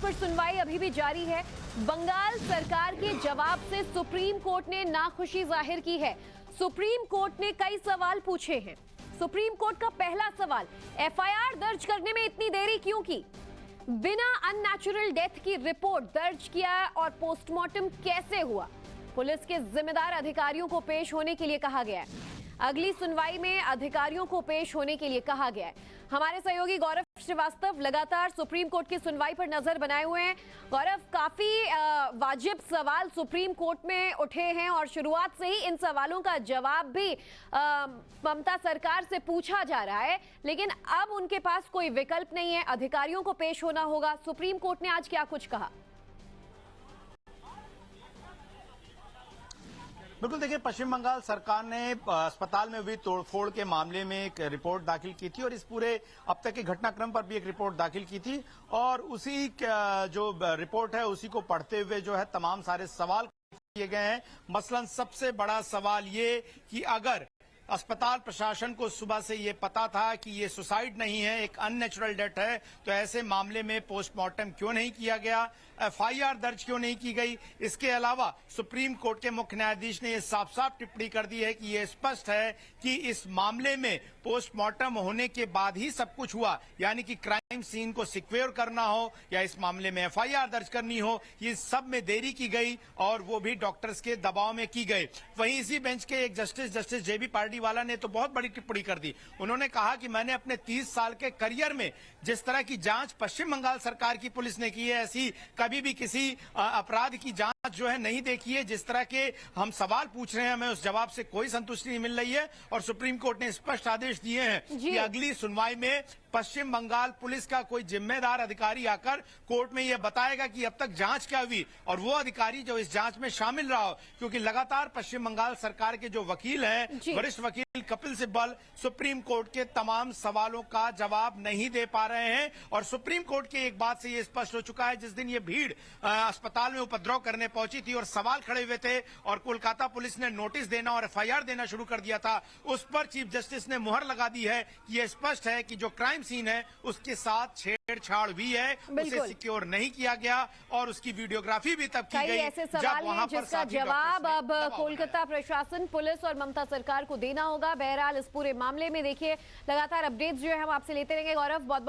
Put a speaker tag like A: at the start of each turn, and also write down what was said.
A: पर सुनवाई अभी भी जारी है। बंगाल सरकार के जवाब से सुप्रीम कोर्ट ने नाखुशी जाहिर की है। सुप्रीम कोर्ट ने कई सवाल पूछे हैं। सुप्रीम कोर्ट का पहला सवाल, एफआईआर दर्ज करने में इतनी देरी क्यों की? बिना अननेचुरल डेथ की रिपोर्ट दर्ज किया और पोस्टमार्टम कैसे हुआ? पुलिस के जिम्मेदार अधिकारियों को पेश होने के लिए कहा गया है। अगली सुनवाई में अधिकारियों को पेश होने के लिए कहा गया है। हमारे सहयोगी गौरव श्रीवास्तव लगातार सुप्रीम कोर्ट की सुनवाई पर नजर बनाए हुए हैं। गौरव, काफी वाजिब सवाल सुप्रीम कोर्ट में उठे हैं और शुरुआत से ही इन सवालों का जवाब भी ममता सरकार से पूछा जा रहा है, लेकिन अब उनके पास कोई विकल्प नहीं है, अधिकारियों को पेश होना होगा। सुप्रीम कोर्ट ने आज क्या कुछ कहा?
B: बिल्कुल, देखिए, पश्चिम बंगाल सरकार ने अस्पताल में हुई तोड़फोड़ के मामले में एक रिपोर्ट दाखिल की थी और इस पूरे अब तक के घटनाक्रम पर भी एक रिपोर्ट दाखिल की थी और उसी जो रिपोर्ट है उसी को पढ़ते हुए जो है तमाम सारे सवाल किए गए हैं। मसलन सबसे बड़ा सवाल ये कि अगर अस्पताल प्रशासन को सुबह से ये पता था कि ये सुसाइड नहीं है, एक अननेचुरल डेथ है, तो ऐसे मामले में पोस्टमार्टम क्यों नहीं किया गया, एफआईआर दर्ज क्यों नहीं की गई? इसके अलावा सुप्रीम कोर्ट के मुख्य न्यायाधीश ने ये साफ साफ टिप्पणी कर दी है कि ये स्पष्ट है कि इस मामले में पोस्टमार्टम होने के बाद ही सब कुछ हुआ, यानी कि क्राइम सीन को सिक्योर करना हो या इस मामले में एफआईआर दर्ज करनी हो, ये सब में देरी की गई और वो भी डॉक्टर्स के दबाव में की गई। वहीं इसी बेंच के एक जस्टिस जेबी पार्डी वाला ने तो बहुत बड़ी टिप्पणी कर दी। उन्होंने कहा कि मैंने अपने 30 साल के करियर में जिस तरह की जांच पश्चिम बंगाल सरकार की पुलिस ने की है, ऐसी कभी भी किसी अपराध की जांच जो है नहीं देखी है। जिस तरह के हम सवाल पूछ रहे हैं, हमें उस जवाब से कोई संतुष्टि नहीं मिल रही है और सुप्रीम कोर्ट ने स्पष्ट आदेश दिए हैं कि अगली सुनवाई में पश्चिम बंगाल पुलिस का कोई जिम्मेदार अधिकारी आकर कोर्ट में यह बताएगा कि अब तक जांच क्या हुई और वो अधिकारी जो इस जांच में शामिल रहा हो, क्योंकि लगातार पश्चिम बंगाल सरकार के जो वकील हैं, वरिष्ठ वकील कपिल सिब्बल, सुप्रीम कोर्ट के तमाम सवालों का जवाब नहीं दे पा रहे हैं। और सुप्रीम कोर्ट की एक बात से यह स्पष्ट हो चुका है, जिस दिन ये भीड़ अस्पताल में उपद्रव करने पहुंची थी और सवाल खड़े हुए थे और कोलकाता पुलिस ने नोटिस देना और एफआईआर देना शुरू कर दिया था, उस पर चीफ जस्टिस ने मुहर लगा दी है कि यह स्पष्ट है कि जो क्राइम सीन है उसके साथ छेड़छाड़ हुई है, उसे सिक्योर नहीं किया गया और उसकी वीडियोग्राफी भी तब की गई
A: ऐसे सवाल हैं जिसका जवाब अब कोलकाता प्रशासन, पुलिस और ममता सरकार को देना होगा। बहरहाल इस पूरे मामले में देखिए लगातार अपडेट्स जो है हम आपसे लेते रहेंगे। गौरव, बहुत